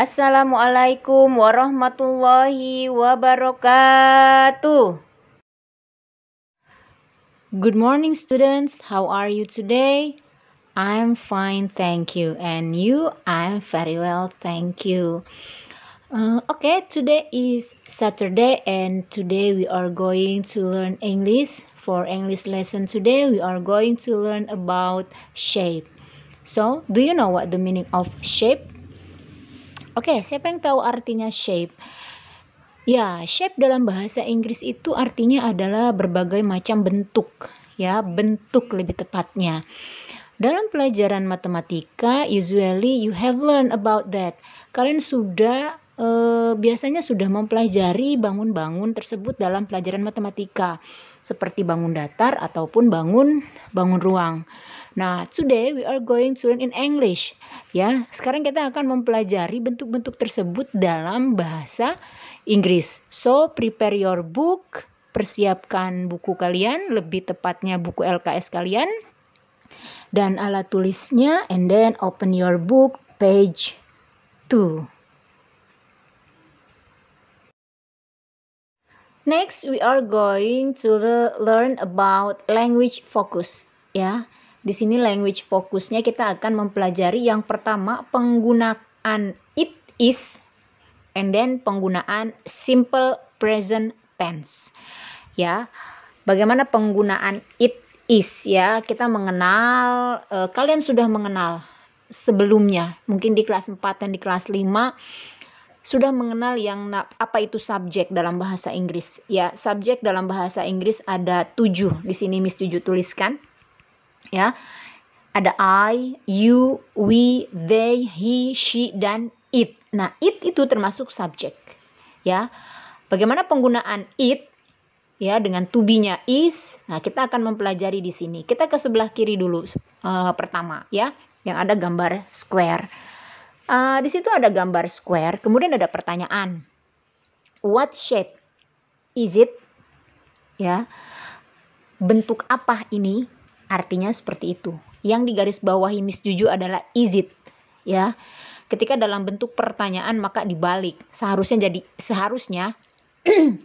Assalamualaikum warahmatullahi wabarakatuh. Good morning, students. How are you today? I'm fine, thank you. And you? I'm very well, thank you. Okay, today is Saturday and today we are going to learn English. For English lesson today, we are going to learn about shape. So, do you know what the meaning of shape? Oke, siapa yang tahu artinya shape? Ya, shape dalam bahasa Inggris itu artinya adalah berbagai macam bentuk, ya, bentuk lebih tepatnya. Dalam pelajaran matematika, usually you have learned about that. Kalian sudah biasanya sudah mempelajari bangun-bangun tersebut dalam pelajaran matematika, seperti bangun datar ataupun bangun ruang. Nah, today we are going to learn in English. Ya, sekarang kita akan mempelajari bentuk-bentuk tersebut dalam bahasa Inggris. So, prepare your book, persiapkan buku kalian, lebih tepatnya buku LKS kalian, dan alat tulisnya, and then open your book, page 2. Next, we are going to learn about language focus. Ya, di sini language fokusnya kita akan mempelajari yang pertama penggunaan it is and then penggunaan simple present tense. Ya, bagaimana penggunaan it is ya? Kita mengenal, kalian sudah mengenal sebelumnya, mungkin di kelas 4 dan di kelas 5 sudah mengenal yang apa itu subjek dalam bahasa Inggris. Ya, subjek dalam bahasa Inggris ada 7. Di sini Miss 7 tuliskan. Ya, ada I, you, we, they, he, she, dan it. Nah, it itu termasuk subjek. Ya, bagaimana penggunaan it? Ya, dengan to be-nya is. Nah, kita akan mempelajari di sini. Kita ke sebelah kiri dulu pertama, ya, yang ada gambar square. Di situ ada gambar square. Kemudian ada pertanyaan. What shape is it? Ya, bentuk apa ini? Artinya seperti itu. Yang digaris bawahi Miss Juju adalah is it. Ya, ketika dalam bentuk pertanyaan maka dibalik. Seharusnya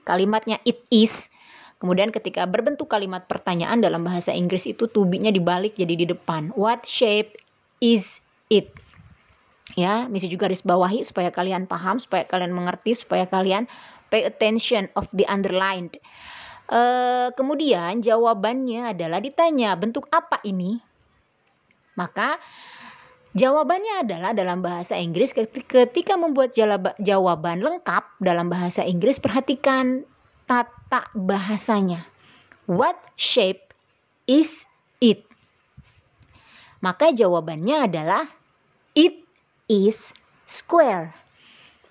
kalimatnya it is. Kemudian ketika berbentuk kalimat pertanyaan dalam bahasa Inggris itu to be-nya dibalik jadi di depan. What shape is it? Ya, Miss juga garis bawahi supaya kalian paham, supaya kalian mengerti, supaya kalian pay attention of the underlined. Kemudian jawabannya adalah ditanya bentuk apa ini? Maka jawabannya adalah dalam bahasa Inggris ketika membuat jawaban lengkap dalam bahasa Inggris, perhatikan tata bahasanya. What shape is it? Maka jawabannya adalah it is square.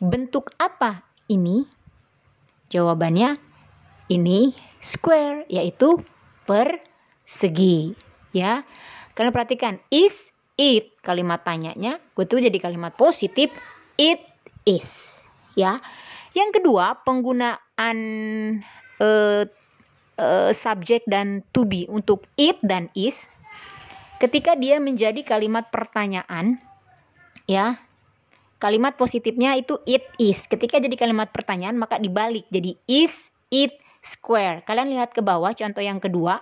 Bentuk apa ini? Jawabannya ini square, yaitu persegi. Ya, kalian perhatikan is it, kalimat tanyanya gue tuh jadi kalimat positif, it is. Ya, yang kedua penggunaan subjek dan to be untuk it dan is. Ketika dia menjadi kalimat pertanyaan, ya, kalimat positifnya itu it is. Ketika jadi kalimat pertanyaan maka dibalik jadi is it square. Kalian lihat ke bawah contoh yang kedua.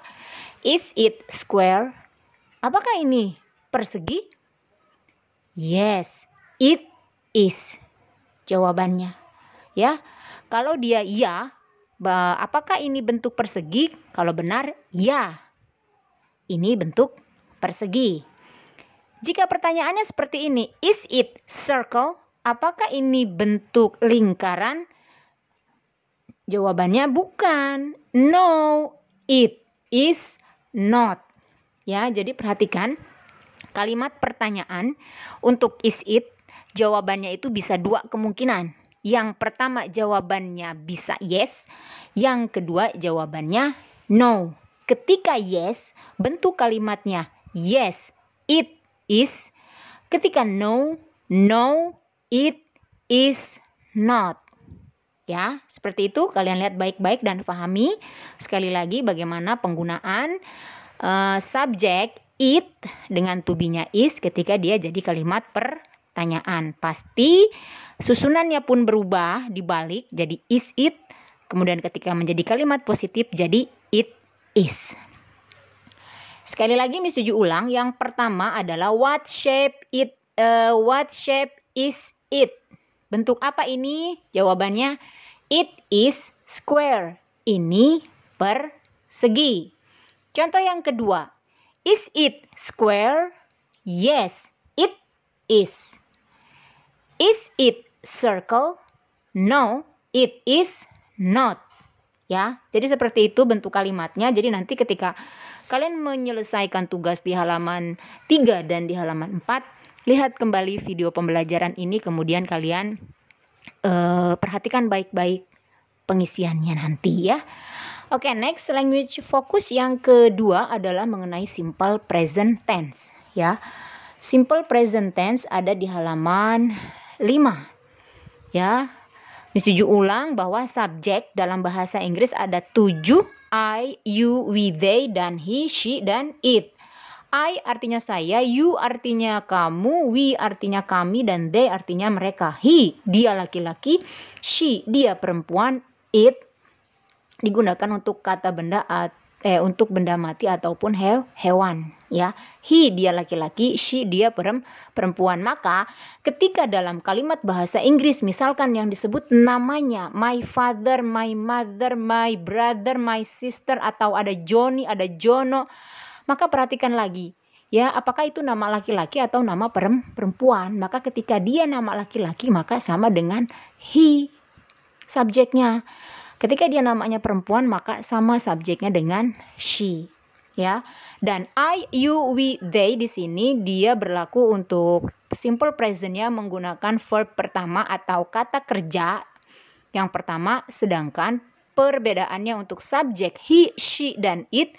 Is it square? Apakah ini persegi? Yes, it is. Jawabannya. Ya. Kalau dia ya, apakah ini bentuk persegi? Kalau benar, ya. Ini bentuk persegi. Jika pertanyaannya seperti ini, is it circle? Apakah ini bentuk lingkaran? Jawabannya bukan. No, it is not. Ya, jadi perhatikan kalimat pertanyaan untuk is it, jawabannya itu bisa 2 kemungkinan. Yang pertama jawabannya bisa yes, yang kedua jawabannya no. Ketika yes, bentuk kalimatnya yes, it is. Ketika no, no, it is not. Ya, seperti itu. Kalian lihat baik-baik dan pahami sekali lagi bagaimana penggunaan subjek it dengan to be-nya is ketika dia jadi kalimat pertanyaan. Pasti susunannya pun berubah dibalik jadi is it. Kemudian ketika menjadi kalimat positif jadi it is. Sekali lagi Miss Juju ulang. Yang pertama adalah what shape is it? Bentuk apa ini? Jawabannya it is square. Ini persegi. Contoh yang kedua. Is it square? Yes, it is. Is it circle? No, it is not. Ya, jadi seperti itu bentuk kalimatnya. Jadi nanti ketika kalian menyelesaikan tugas di halaman 3 dan di halaman 4, lihat kembali video pembelajaran ini, kemudian kalian perhatikan baik-baik pengisiannya nanti ya. Oke, next language focus yang kedua adalah mengenai simple present tense ya. Simple present tense ada di halaman 5 ya. Miss Juju ulang bahwa subjek dalam bahasa Inggris ada 7, I, you, we, they, dan he, she, dan it. I artinya saya, you artinya kamu, we artinya kami, dan they artinya mereka. He, dia laki-laki, she, dia perempuan, it digunakan untuk kata benda untuk benda mati ataupun hewan ya. He, dia laki-laki, she, dia perempuan. Maka ketika dalam kalimat bahasa Inggris misalkan yang disebut namanya my father, my mother, my brother, my sister, atau ada Johnny, ada Jono, maka perhatikan lagi ya, apakah itu nama laki-laki atau nama perempuan. Maka ketika dia nama laki-laki maka sama dengan he subjeknya. Ketika dia namanya perempuan maka sama subjeknya dengan she ya. Dan I, you, we, they di sini dia berlaku untuk simple presentnya menggunakan verb pertama atau kata kerja yang pertama, sedangkan perbedaannya untuk subjek he, she, dan it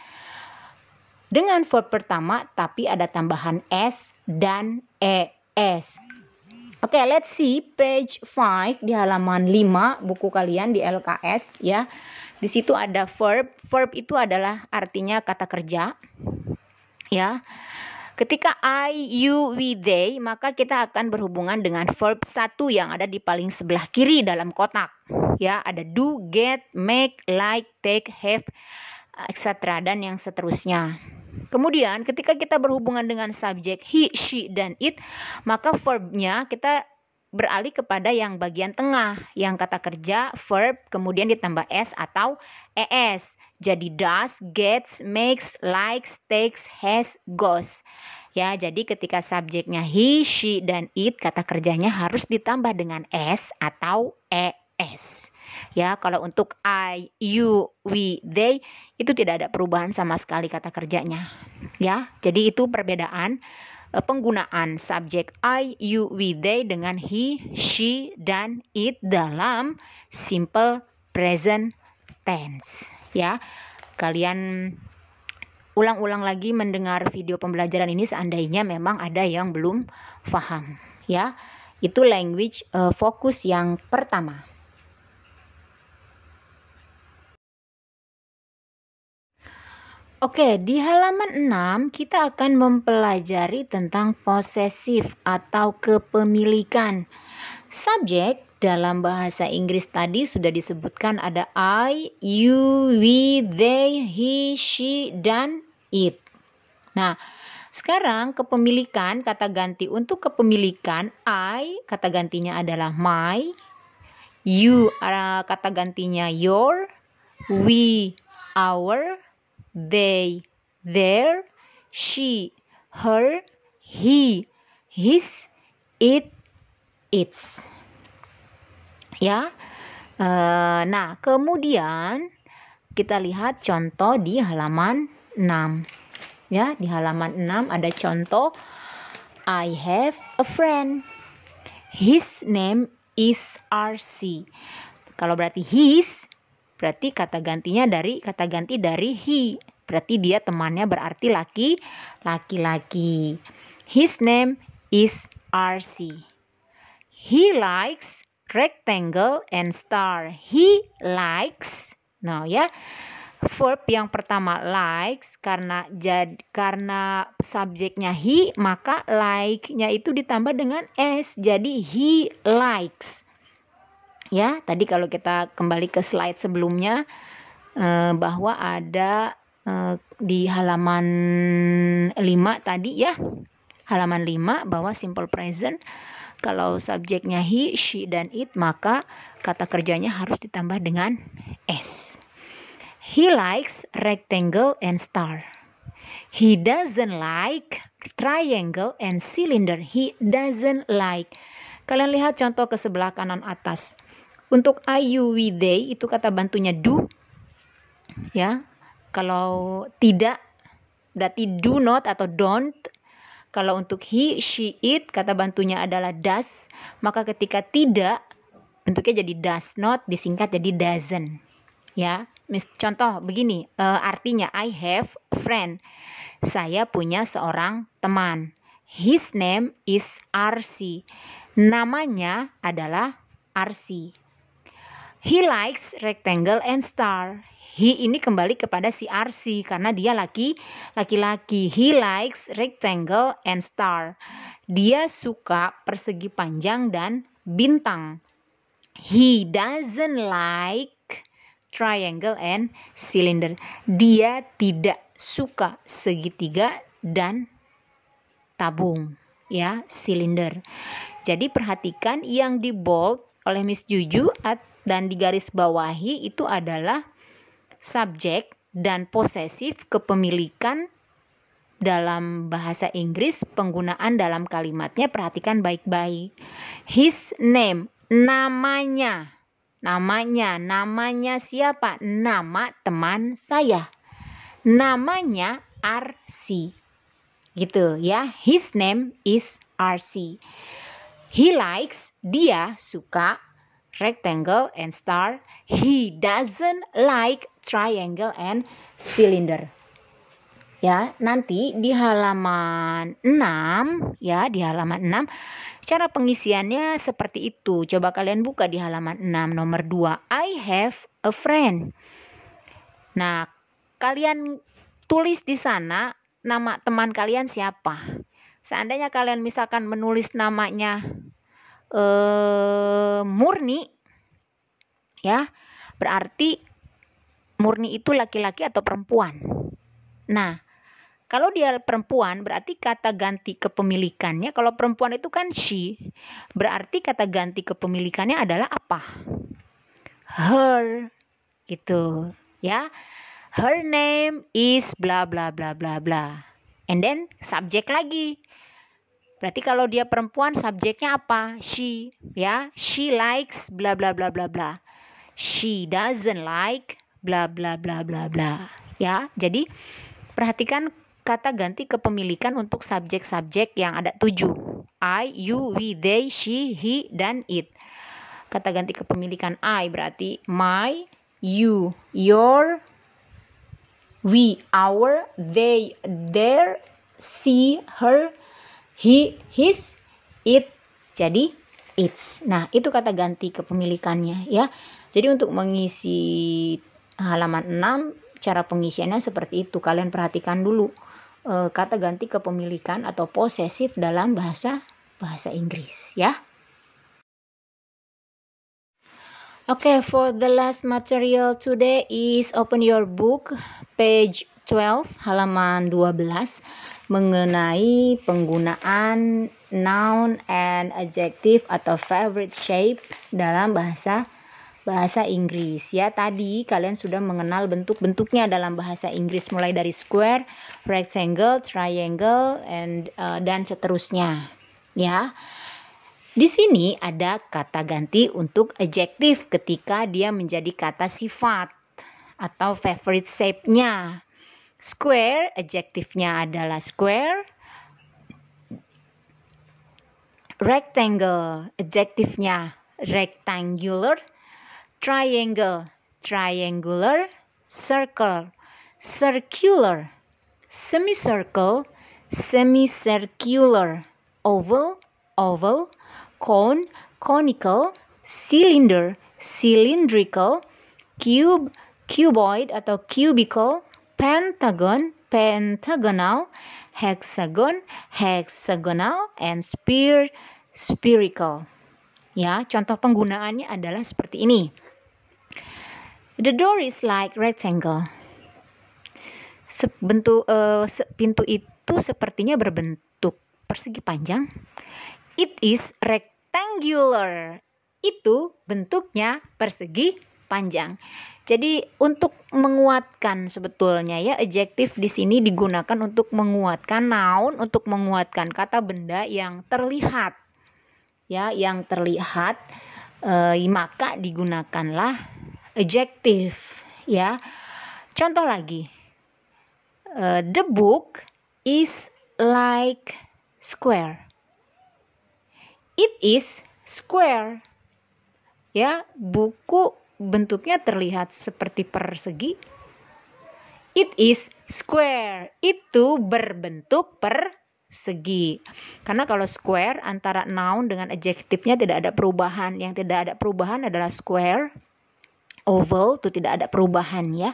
dengan verb pertama tapi ada tambahan s dan es. Oke, let's see page 5 di halaman 5 buku kalian di LKS ya. Di situ ada verb. Verb itu adalah artinya kata kerja. Ya. Ketika I, you, we, they, maka kita akan berhubungan dengan verb 1 yang ada di paling sebelah kiri dalam kotak. Ya, ada do, get, make, like, take, have, etc. dan yang seterusnya. Kemudian ketika kita berhubungan dengan subjek he, she, dan it, maka verbnya kita beralih kepada yang bagian tengah, yang kata kerja, verb, kemudian ditambah s atau es. Jadi does, gets, makes, likes, takes, has, goes. Ya, jadi ketika subjeknya he, she, dan it, kata kerjanya harus ditambah dengan s atau es. Ya, kalau untuk I, you, we, they itu tidak ada perubahan sama sekali kata kerjanya. Ya, jadi itu perbedaan penggunaan subjek I, you, we, they dengan he, she, dan it dalam simple present tense. Ya, kalian ulang-ulang lagi mendengar video pembelajaran ini seandainya memang ada yang belum paham. Ya, itu language fokus yang pertama. Oke, di halaman 6 kita akan mempelajari tentang posesif atau kepemilikan. Subjek dalam bahasa Inggris tadi sudah disebutkan ada I, you, we, they, he, she, dan it. Nah, sekarang kepemilikan, kata ganti untuk kepemilikan I, kata gantinya adalah my, you, kata gantinya your, we, our, they, their, she, her, he, his, it, its. Ya. Nah, kemudian kita lihat contoh di halaman 6. Ya, di halaman 6 ada contoh I have a friend. His name is RC. Kalau berarti his berarti kata ganti dari he. Berarti dia temannya berarti laki-laki. His name is RC. He likes rectangle and star. He likes. Nah ya, verb yang pertama likes, karena subjeknya he, maka like-nya itu ditambah dengan s, jadi he likes. Ya, tadi kalau kita kembali ke slide sebelumnya, bahwa ada di halaman 5 tadi ya, halaman 5 bahwa simple present kalau subjeknya he, she, dan it, maka kata kerjanya harus ditambah dengan s. He likes rectangle and star. He doesn't like triangle and cylinder. He doesn't like. Kalian lihat contoh ke sebelah kanan atas. Untuk I, you, we, they itu kata bantunya do. Ya. Kalau tidak berarti do not atau don't. Kalau untuk he, she, it kata bantunya adalah does. Maka ketika tidak bentuknya jadi does not, disingkat jadi doesn't. Ya. Contoh begini, artinya I have a friend. Saya punya seorang teman. His name is RC. Namanya adalah RC. He likes rectangle and star. He ini kembali kepada si RC karena dia laki-laki. He likes rectangle and star. Dia suka persegi panjang dan bintang. He doesn't like triangle and cylinder. Dia tidak suka segitiga dan tabung, ya, silinder. Jadi perhatikan yang di bold oleh Miss Juju dan di garis bawahi itu adalah subjek dan posesif kepemilikan dalam bahasa Inggris. Penggunaan dalam kalimatnya perhatikan baik-baik. His name, namanya siapa? Nama teman saya. Namanya RC. Gitu ya. His name is RC. He likes, dia suka rectangle and star. He doesn't like triangle and cylinder. Ya, nanti di halaman 6 ya, di halaman 6 cara pengisiannya seperti itu. Coba kalian buka di halaman 6 nomor 2. I have a friend. Nah, kalian tulis di sana nama teman kalian siapa. Seandainya kalian misalkan menulis namanya Murni, ya, berarti Murni itu laki-laki atau perempuan. Nah, kalau dia perempuan berarti kata ganti kepemilikannya, kalau perempuan itu kan she, berarti kata ganti kepemilikannya adalah apa? Her, gitu, ya. Her name is bla bla bla bla bla. And then subjek lagi. Berarti kalau dia perempuan subjeknya apa? She, ya. She likes bla bla bla bla bla. She doesn't like bla bla bla bla bla. Ya, jadi perhatikan kata ganti kepemilikan untuk subjek-subjek yang ada 7. I, you, we, they, she, he, dan it. Kata ganti kepemilikan I berarti my, you, your, we, our, they, their, she, her, he, his, it. Jadi its. Nah, itu kata ganti kepemilikannya ya. Jadi untuk mengisi halaman 6 cara pengisiannya seperti itu. Kalian perhatikan dulu kata ganti kepemilikan atau posesif dalam bahasa Inggris ya. Okay, for the last material today is open your book page 12 halaman 12 mengenai penggunaan noun and adjective atau favorite shape dalam bahasa Inggris ya. Tadi kalian sudah mengenal bentuk-bentuknya dalam bahasa Inggris mulai dari square, rectangle, triangle, dan seterusnya ya. Di sini ada kata ganti untuk adjective ketika dia menjadi kata sifat atau favorite shape-nya. Square, adjective-nya adalah square. Rectangle, adjective-nya rectangular. Triangle, triangular. Circle, circular. Semicircle, semicircular. Oval, oval. Cone, conical. Cylinder, cylindrical. Cube, cuboid atau cubicle, pentagon, pentagonal, hexagon, hexagonal, and sphere, spherical. Ya, contoh penggunaannya adalah seperti ini. The door is like rectangle. Pintu itu sepertinya berbentuk persegi panjang. It is rectangular. Itu bentuknya persegi panjang. Jadi untuk menguatkan sebetulnya ya, adjektif di sini digunakan untuk menguatkan noun, untuk menguatkan kata benda yang terlihat. Ya, yang terlihat, maka digunakanlah adjektif ya. Contoh lagi. The book is like square. It is square. Ya, buku bentuknya terlihat seperti persegi. It is square. Itu berbentuk persegi. Karena kalau square antara noun dengan adjektifnya tidak ada perubahan. Yang tidak ada perubahan adalah square. Oval itu tidak ada perubahan ya.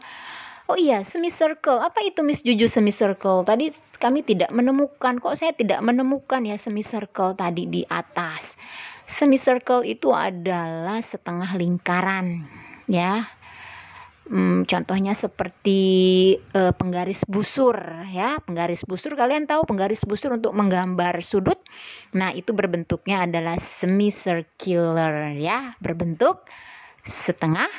Oh iya, semicircle. Apa itu Miss Juju semicircle? Tadi kami tidak menemukan. Kok saya tidak menemukan ya semicircle tadi di atas? Semicircle itu adalah setengah lingkaran ya. Contohnya seperti penggaris busur ya. Penggaris busur, kalian tahu penggaris busur untuk menggambar sudut. Nah, itu berbentuknya adalah semicircular ya, berbentuk setengah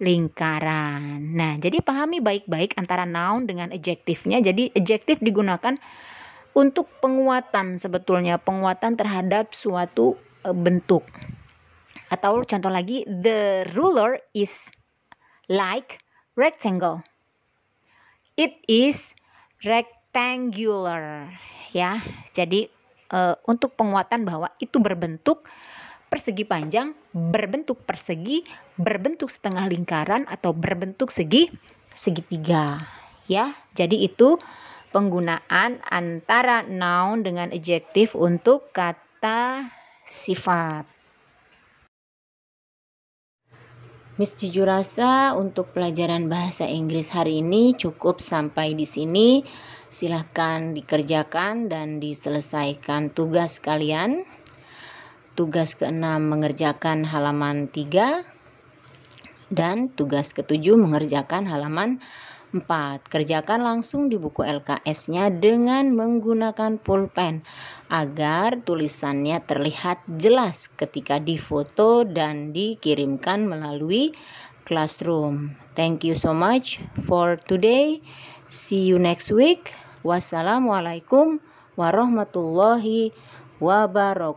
lingkaran. Nah, jadi pahami baik-baik antara noun dengan adjektifnya. Jadi adjektif digunakan untuk penguatan sebetulnya, penguatan terhadap suatu bentuk. Atau contoh lagi, the ruler is like rectangle. It is rectangular. Ya, jadi untuk penguatan bahwa itu berbentuk persegi panjang, berbentuk persegi, berbentuk setengah lingkaran, atau berbentuk segitiga. Ya, jadi itu penggunaan antara noun dengan adjektif untuk kata sifat. Miss Juju rasa untuk pelajaran bahasa Inggris hari ini cukup sampai di sini. Silahkan dikerjakan dan diselesaikan tugas kalian. Tugas ke-6 mengerjakan halaman 3 dan tugas ke-7 mengerjakan halaman 4. Kerjakan langsung di buku LKS-nya dengan menggunakan pulpen agar tulisannya terlihat jelas ketika difoto dan dikirimkan melalui classroom. Thank you so much for today. See you next week. Wassalamualaikum warahmatullahi wabarakatuh.